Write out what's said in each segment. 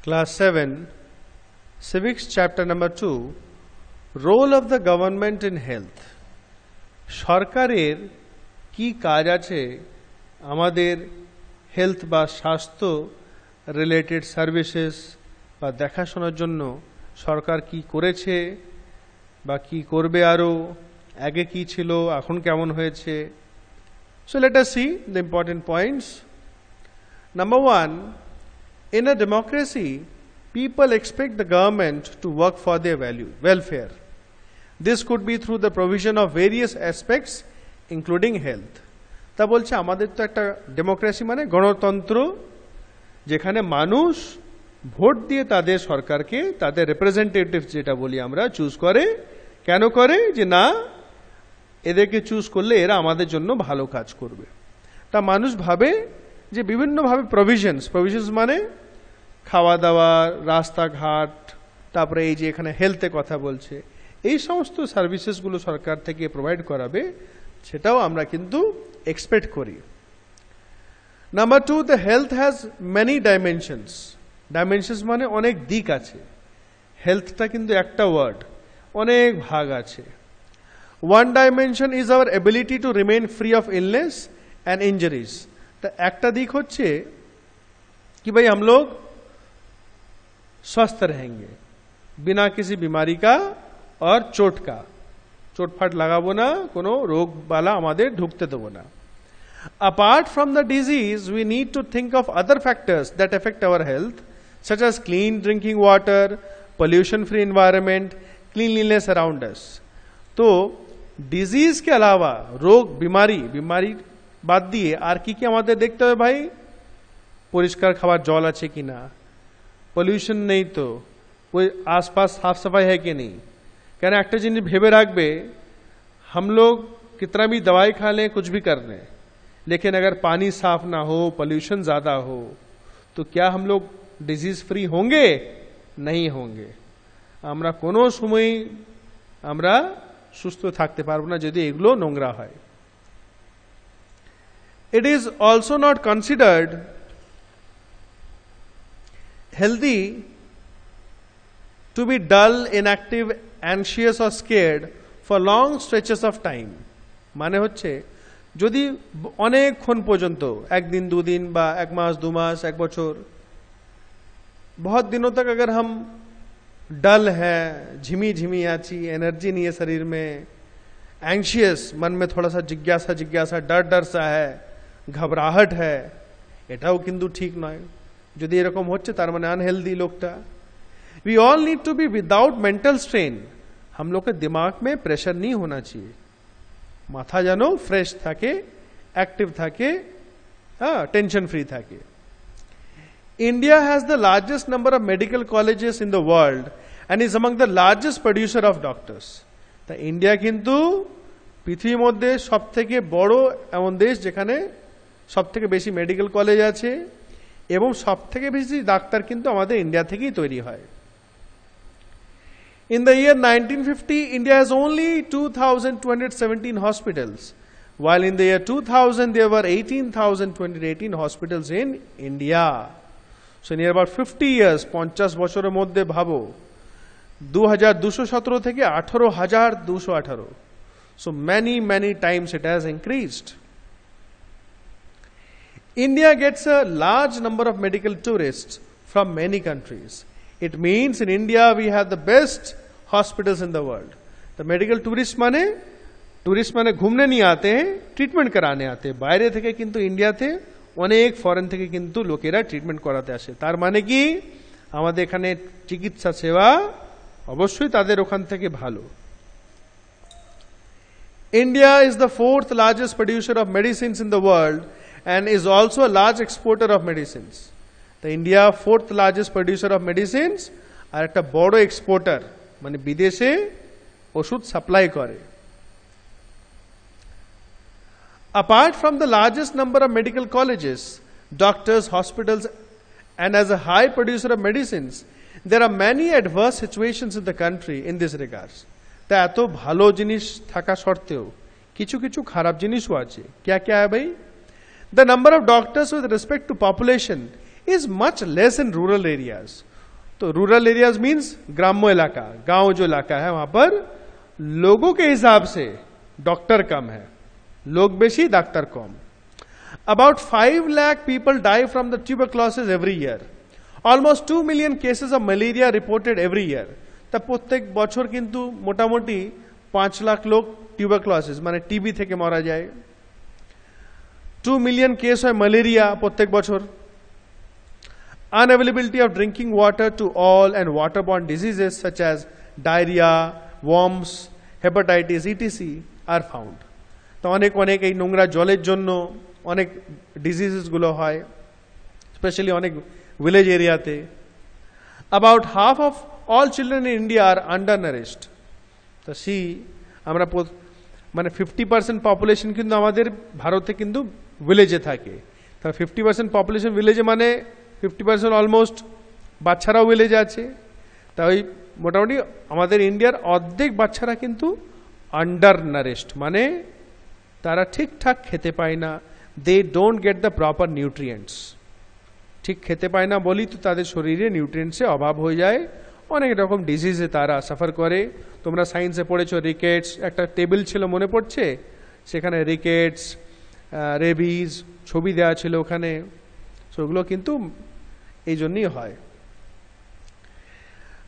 Class 7, Civics chapter number 2, Role of the government in health. সরকারের কি কাজ আছে আমাদের হেলথ বা স্বাস্থ্য রিলেটেড সার্ভিসেস বা দেখাশোনার জন্য সরকার কি করেছে বা কি করবে আরো আগে কি ছিল এখন কেমন হয়েছে. So let us see the important points. Number 1, in a democracy, people expect the government to work for their welfare. This could be through the provision of various aspects, including health. তা বলছে আমাদের তো একটা democracy মানে গণতন্ত্র, যেখানে মানুষ vote দিয়ে তাদের সরকারকে, তাদের রিপ্রেজেন্টেটিভ যেটা বলি আমরা, চুজ করে. কেন করে? যে না, এদেরকে চুজ করলে এরা আমাদের জন্য ভালো কাজ করবে. তা মানুষ ভাবে যে বিভিন্নভাবে প্রভিশনস মানে খাওয়া দাওয়া, রাস্তাঘাট, তারপরে এই যে এখানে হেলথে কথা বলছে, এই সমস্ত সার্ভিসেসগুলো সরকার থেকে প্রোভাইড করাবে, সেটাও আমরা কিন্তু এক্সপেক্ট করি. Number 2, the health has many dimensions. Dimensions মানে অনেক দিক আছে. হেলথটা কিন্তু একটা ওয়ার্ড, অনেক ভাগ আছে. One dimension is our ability to remain free of illness and injuries. ता एकटा दिख होच्छे कि भाई हम लोग स्वस्थ रहेंगे बिना किसी बीमारी का और चोट का. चोटफाट लगाबो ना, कोनो रोग बाला आमादेर ढुकते देबो ना. Apart from the disease, we need to think of other factors that affect our health, such as clean drinking water, pollution-free environment, cleanliness around us. तो ডিজিজ के अलावा रोग बीमारी বাদ দিয়ে আর কি কি আমাদের দেখতে হবে ভাই? পরিষ্কার খাবার জল আছে কিনা, পলিউশন নেই তো, ওই आसपास साफ सफाई है कि नहीं. कहना একটা জিনিস ভেবে রাখবে, हम लोग कितना भी दवाई खा लें, कुछ भी कर लें, लेकिन अगर पानी साफ ना हो, पॉल्यूशन ज्यादा हो, तो क्या हम लोग डिजीज फ्री होंगे? नहीं होंगे. আমরা কোনো সময় আমরা সুস্থ থাকতে পারবো না যদি এগুলো নোংরা হয়. It is also not considered healthy to be dull, inactive, anxious or scared for long stretches of time. মানে হচ্ছে যদি অনেকক্ষণ পর্যন্ত, একদিন দুদিন বা এক মাস দু মাস এক বছর, बहुत दिनों तक अगर हम डल है, झिमी झिमी आची, एनर्जी नहीं है शरीर में, एंशियस, मन में थोड़ा सा जिज्ञासा डर सा है, घबराहट है, এটাও কিন্তু ঠিক নয়. যদি এরকম হচ্ছে তার মানে আনহেলদি লোকটা. We all need to be without mental strain. हम लोग के दिमाग में प्रेशर नहीं होना चाहिए. माथा যেন फ्रेश থাকে, एक्टिव থাকে, टेंशन फ्री থাকে. India has the largest number of medical colleges in the world and is among the largest producer of doctors. তা ইন্ডিয়া কিন্তু পৃথিবীর মধ্যে সবথেকে বড় এমন দেশ যেখানে সবথেকে বেশি মেডিকেল কলেজ আছে এবং সবথেকে বেশি ডাক্তার কিন্তু আমাদের ইন্ডিয়া থেকেই তৈরি হয়. In the year 1950, India has only 2,217 hospitals, while in the year 2000 there were 18,218 hospitals in India. So in about 50 years, 50 বছরের মধ্যে ভাবো 2217 থেকে 18,218. So many times it has increased. India gets a large number of medical tourists from many countries. It means in India we have the best hospitals in the world. The medical tourist মানে ঘুরনে নিয়ে आते हैं, treatment कराने आते हैं. বাইরে থেকে কিন্তু ইন্ডিয়াতে অনেক ফরেন থেকে কিন্তু লোকেরা ট্রিটমেন্ট করাতে আসে. তার মানে কি আমাদের এখানে চিকিৎসা সেবা অবশ্যই তাদের ওখান থেকে ভালো. India is the 4th largest producer of medicines in the world and is also a large exporter of medicines. The India 4th largest producer of medicines আর একটা বড় এক্সপোর্টার, মানে বিদেশে ওষুধ সাপ্লাই করে. Apart from the largest number of medical colleges, doctors, hospitals, and as a high producer of medicines, there are many adverse situations in the country in this regards. তা এত ভালো জিনিস থাকা সত্ত্বেও কিছু কিছু খারাপ জিনিসও আছে. क्या क्या है भाई? The number of doctors with respect to population is much less in rural areas. तो रूरल एरियाज मीन्स ग्राम्य इलाका, गांव जो इलाका है वहां पर लोगों के हिसाब से डॉक्टर कम है, लोग बेशी doctor come. About 5 lakh people die from the tuberculosis every year. Almost 2 million cases of malaria reported every year. তা প্রত্যেক বছর কিন্তু মোটামুটি 5 লাখ লোক টিউবারকুলোসিস মানে টিবি থেকে মারা যায়। 2 মিলিয়ন কেস হয় ম্যালেরিয়া প্রত্যেক বছর। Unavailability of drinking water to all and waterborne diseases such as diarrhea, worms, hepatitis, etc. are found. তো অনেক অনেক এই নোংরা জলের জন্য অনেক ডিজিজেসগুলো হয়, স্পেশালি অনেক ভিলেজ এরিয়াতে। About half of all children in India are undernourished. তো আমরা মানে 50% পপুলেশন কিন্তু আমাদের ভারতে কিন্তু ভিলেজে থাকে। তা 50% পপুলেশন ভিলেজে মানে 50% অলমোস্ট বাচ্চারাও ভিলেজে আছে। তাই মোটামুটি আমাদের ইন্ডিয়ার অর্ধেক বাচ্চারা কিন্তু আন্ডারনারিশড, মানে তারা ঠিকঠাক খেতে পায় না। They don't get the proper nutrients. ঠিক খেতে পায় না বলি তো তাদের শরীরে নিউট্রিয়েন্টসের অভাব হয়ে যায়, অনেক রকম ডিজিজে তারা সাফার করে। তোমরা সায়েন্সে পড়েছো রিকেটস, একটা টেবিল ছিল মনে পড়ছে, সেখানে রিকেটস, রেবিজ ছবি দেওয়া ছিল ওখানে। সেগুলো কিন্তু এই জন্যই হয়।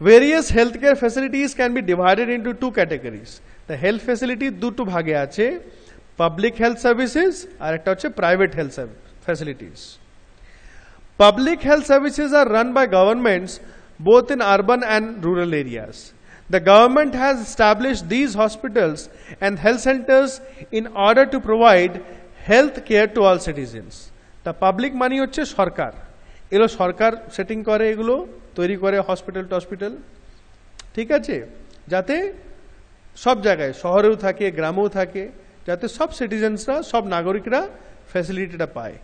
Various health care facilities can be divided into 2 categories. The health facility দুটো ভাগে আছে, পাবলিক হেলথ সার্ভিসেস আর একটা হচ্ছে private health facilities. Public health services are run by governments both in urban and rural areas. The government has established these hospitals and health centers in order to provide health care to all citizens. The public money হচ্ছে সরকার, এগুলো সরকার setting করে, এগুলো তৈরি করে hospital টসপিটাল, ঠিক আছে, যাতে সব জায়গায় শহরেও থাকে গ্রামেও থাকে, যাতে সব সিটিজেন্সরা সব নাগরিকরা ফ্যাসিলিটিটা পায়।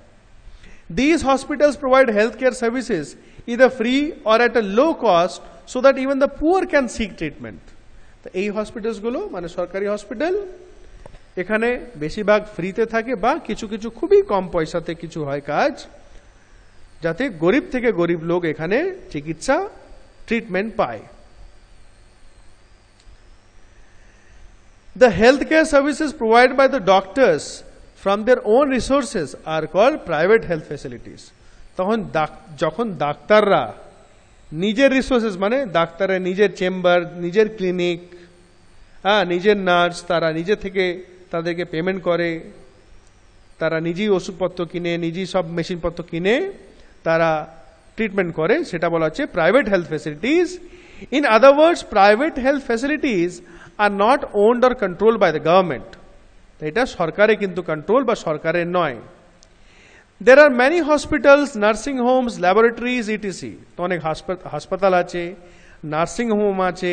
These hospitals provide healthcare services either free or at a low cost so that even the poor can seek treatment. তো এই হসপিটালসগুলো মানে সরকারি হসপিটাল, এখানে বেশিরভাগ ফ্রিতে থাকে বা কিছু কিছু খুবই কম পয়সাতে কিছু হয় কাজ, যাতে গরিব থেকে গরিব লোক এখানে চিকিৎসা ট্রিটমেন্ট পায়। The healthcare services provided by the doctors from their own resources are called private health facilities. তখন যখন ডাক্তাররা নিজের রিসোর্সেস মানে ডাক্তারের নিজের চেম্বার, নিজের ক্লিনিক, নিজের নার্স, তারা নিজে থেকে তাদেরকে পেমেন্ট করে, তারা নিজেই ওষুধপত্র কিনে, নিজেই সব মেশিনপত্র কিনে তারা ট্রিটমেন্ট করে, সেটা বলা হচ্ছে private health facilities. In other words, private health facilities are not owned or controlled by the government. এটা সরকারে কিন্তু কন্ট্রোল বা সরকারের নয়। There are many hospitals, nursing homes, laboratories, etc. তো অনেক হাসপাতাল আছে, নার্সিং হোম আছে,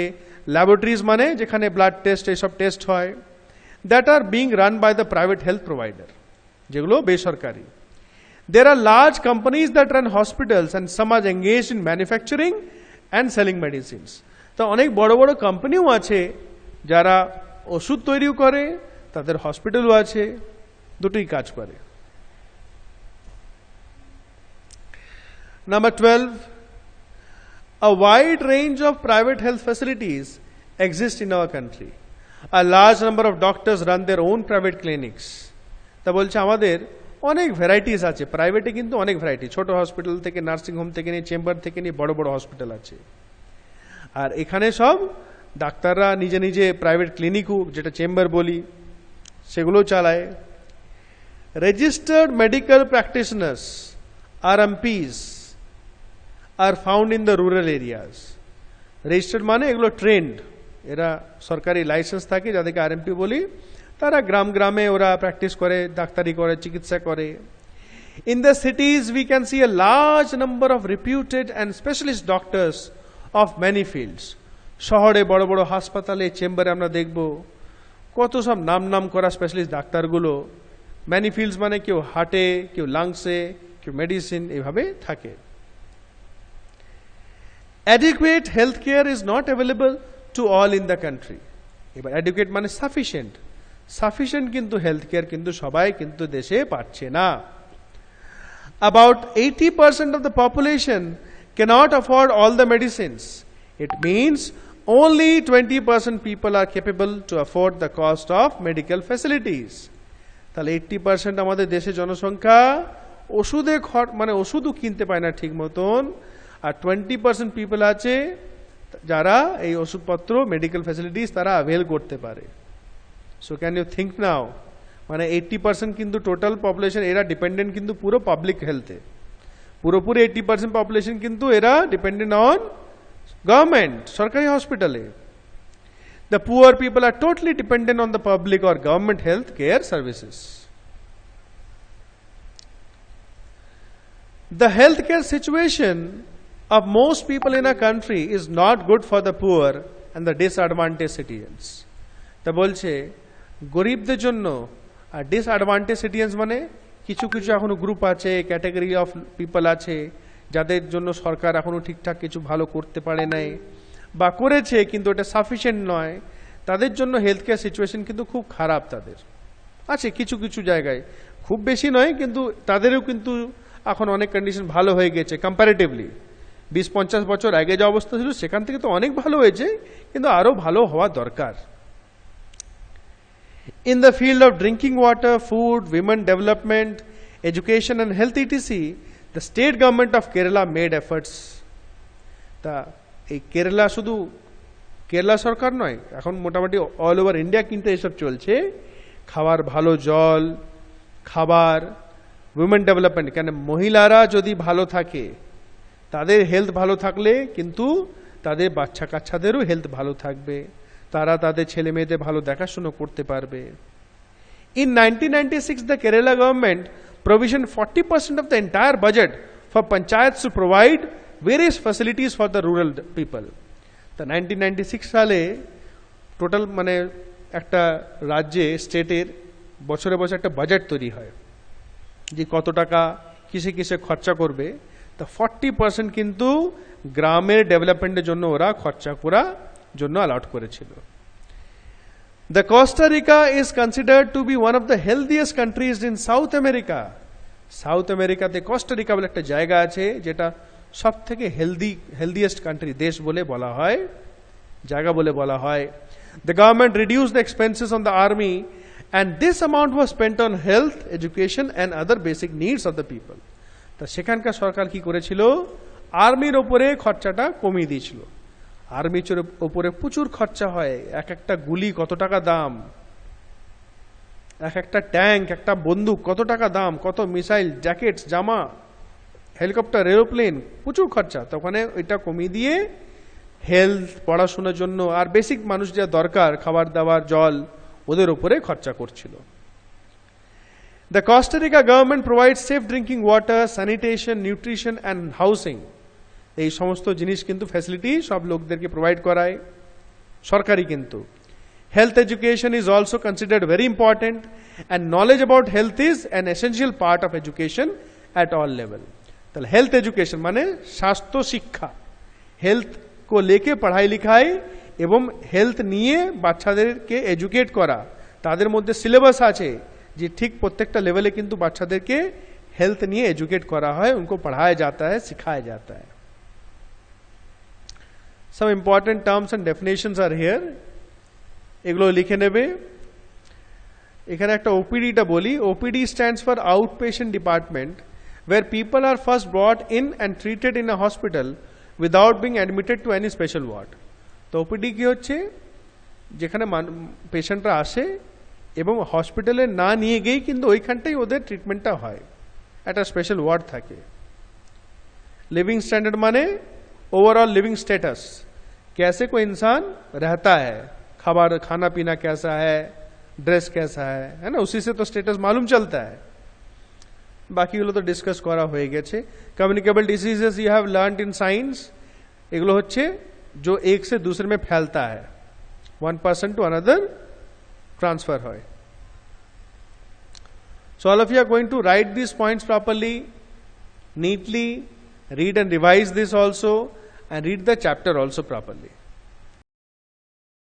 ল্যাবরেটরিজ মানে যেখানে ব্লাড টেস্ট এইসব টেস্ট হয়, that are being run by the private health provider, যেগুলো বেসরকারি। There are large companies that run hospitals and some are engaged in manufacturing and selling medicines. তো অনেক বড় বড় কোম্পানিও আছে যারা ওষুধ তৈরিও করে, তাদের হসপিটালও আছে, দুটোই কাজ করে। Number 12, a wide range of private health facilities exist in our country. A large number of doctors run their own private clinics. তা বলছে আমাদের অনেক ভ্যারাইটিস আছে, প্রাইভেটে কিন্তু অনেক ভ্যারাইটি, ছোট হসপিটাল থেকে, নার্সিং হোম থেকে নিয়ে, চেম্বার থেকে নিয়ে বড় বড় হসপিটাল আছে। আর এখানে সব ডাক্তাররা নিজে নিজে প্রাইভেট ক্লিনিকও, যেটা চেম্বার বলি, সেগুলো চালায়। Registered medical practitioners RMPs are found in the rural areas. Registered মানে এগুলো ট্রেন্ড, এরা সরকারি লাইসেন্স থাকে যাদেরকে RMP বলি, তারা গ্রাম গ্রামে ওরা প্র্যাকটিস করে, ডাক্তারি করে, চিকিৎসা করে। In the cities we can see a large number of reputed and specialist doctors of many fields. শহরে বড় বড় হাসপাতালে, চেম্বারে আমরা দেখব কত সব নাম করা স্পেশালিস্ট ডাক্তারগুলো। ম্যানি ফিল্ডস মানে কেউ হার্টে, কেউ লাংসে, কেউ মেডিসিন, এইভাবে থাকে। Adequate health care is not available to all in the country. এবার adequate মানে সাফিসিয়েন্ট, সাফিসিয়েন্ট কিন্তু হেলথ কেয়ার কিন্তু সবাই কিন্তু দেশে পাচ্ছে না। About 80% of the population cannot afford all the medicines. It means only 20% people are capable to afford the cost of medical facilities. তাহলে 80% আমাদের দেশে জনসংখ্যা ওষুধে মানে ওষুধও কিনতে পায় না ঠিক মতন, আর 20% পিপল আছে যারা এই ওষুধপত্র মেডিকেল ফ্যাসিলিটিস তারা অ্যাভেল করতে পারে। So can you think now, মানে 80% কিন্তু টোটাল পপুলেশন এরা ডিপেন্ডেন্ট কিন্তু পুরো পাবলিক হেলথে, পুরোপুরি 80% পপুলেশন কিন্তু এরা ডিপেন্ডেন্ট অন গভর্নমেন্ট, সরকারি হসপিটালে। The poor people are totally dependent on the public or government health care services. The healthcare situation of most people in a country is not good for the poor and the disadvantaged citizens. তা বলছে গরিবদের জন্য আর disadvantage citizens মানে কিছু কিছু এখনো group আছে, category of people আছে যাদের জন্য সরকার এখনো ঠিকঠাক কিছু ভালো করতে পারে নাই বা করেছে কিন্তু এটা সাফিসিয়েন্ট নয়, তাদের জন্য হেলথ কেয়ার সিচুয়েশন কিন্তু খুব খারাপ তাদের আছে কিছু কিছু জায়গায়, খুব বেশি নয় কিন্তু তাদেরও কিন্তু এখন অনেক কন্ডিশন ভালো হয়ে গেছে কম্পারেটিভলি। 20-50 বছর আগে যে অবস্থা ছিল সেখান থেকে তো অনেক ভালো হয়েছে, কিন্তু আরও ভালো হওয়া দরকার। In the field of drinking water, food, women development, education and health etc, the state government of Kerala made efforts. তা এই কেরালা শুধু কেরালা সরকার নয়, এখন মোটামুটি অল ওভার ইন্ডিয়া কিন্তু এসব চলছে। খাবার ভালো জল, খাবার, উইমেন ডেভেলপমেন্ট, কেন মহিলারা যদি ভালো থাকে তাদের হেলথ ভালো থাকলে কিন্তু তাদের বাচ্চা কাচ্চাদেরও হেলথ ভালো থাকবে, তারা তাদের ছেলে মেয়েদের ভালো দেখাশোনা করতে পারবে। In 1996 the Kerala government provisioned 40% of the entire budget for panchayats to provide various facilities for the rural people. তা 1996 সালে টোটাল মানে একটা রাজ্যে স্টেটের বছরে বছরে একটা বাজেট তৈরি হয় যে কত টাকা কিসে কিসে খরচা করবে, তা 40% কিন্তু গ্রামের ডেভেলপমেন্টের জন্য ওরা খরচা করার জন্য অ্যালট করেছিল। The Costa Rica is considered to be one of the healthiest countries in South America. South আমেরিকাতে কোস্টা রিকা বলে একটা জায়গা আছে যেটা সব থেকে হেলদিয়েস্ট কান্ট্রি, দেশ বলে বলা হয়, জায়গা বলে বলা হয়। The government reduced the expenses on the army and this amount was spent on health, education and other basic needs of the people. তা সেখানকার সরকার কি করেছিল, আর্মির ওপরে খরচাটা কমিয়ে দিয়েছিল। আর্মির ওপরে প্রচুর খরচা হয়, এক একটা গুলি কত টাকা দাম, এক একটা ট্যাঙ্ক, একটা বন্দুক কত টাকা দাম, কত মিসাইল, জ্যাকেটস, জামা, হেলিকপ্টার, এরোপ্লেন, প্রচুর খরচা। তো ওখানে ওইটা কমিয়ে দিয়ে হেলথ, পড়াশোনার জন্য আর বেসিক মানুষ যা দরকার খাবার দাবার জল ওদের উপরে খরচা করছিল। The Costa Rica government provides safe drinking water, sanitation, nutrition and housing. এই সমস্ত জিনিস কিন্তু ফ্যাসিলিটি সব লোকদেরকে প্রোভাইড করায় সরকারি। কিন্তু health education is also considered very important and knowledge about health is an essential part of education at all level. তাহলে হেলথ এডুকেশন মানে স্বাস্থ্য শিক্ষা, হেলথ को लेके पढ़ाई लिखाई এবং হেলথ নিয়ে বাচ্চাদেরকে এডুকেট করা, তাদের মধ্যে সিলেবাস আছে যে ঠিক প্রত্যেকটা লেভেলে কিন্তু বাচ্চাদেরকে হেলথ নিয়ে এডুকেট করা হয়, उनको पढ़ाया जाता है, सिखाया जाता है। Some important terms and definitions are here, এগুলো লিখে নেবে। এখানে একটা ওপিডিটা বলি, OPD stands for out patient department where people are first brought in and treated in a hospital without being admitted to any special ward. তো OPD কি হচ্ছে, যেখানে পেশেন্টরা আসে এবং হসপিটালে না নিয়ে গিয়েই কিন্তু ওইখানটাই ওদের ট্রিটমেন্টটা হয়, একটা স্পেশাল ওয়ার্ড থাকে। लिविंग स्टैंडर्ड माने ओवरऑल लिविंग स्टेटस, कैसे कोई इंसान रहता है, खाना पीना कैसा है, ड्रेस कैसा है ना, उसी से तो स्टेटस मालूम चलता है। বাকিগুলো তো ডিসকাস করা হয়ে গেছে। Communicable diseases you have learned in science, এগুলো হচ্ছে जो एक से दूसरे में फैलता है, one person to another transfer হয়। So all of you are going to write these points properly, neatly, read and revise this also and read the chapter also properly.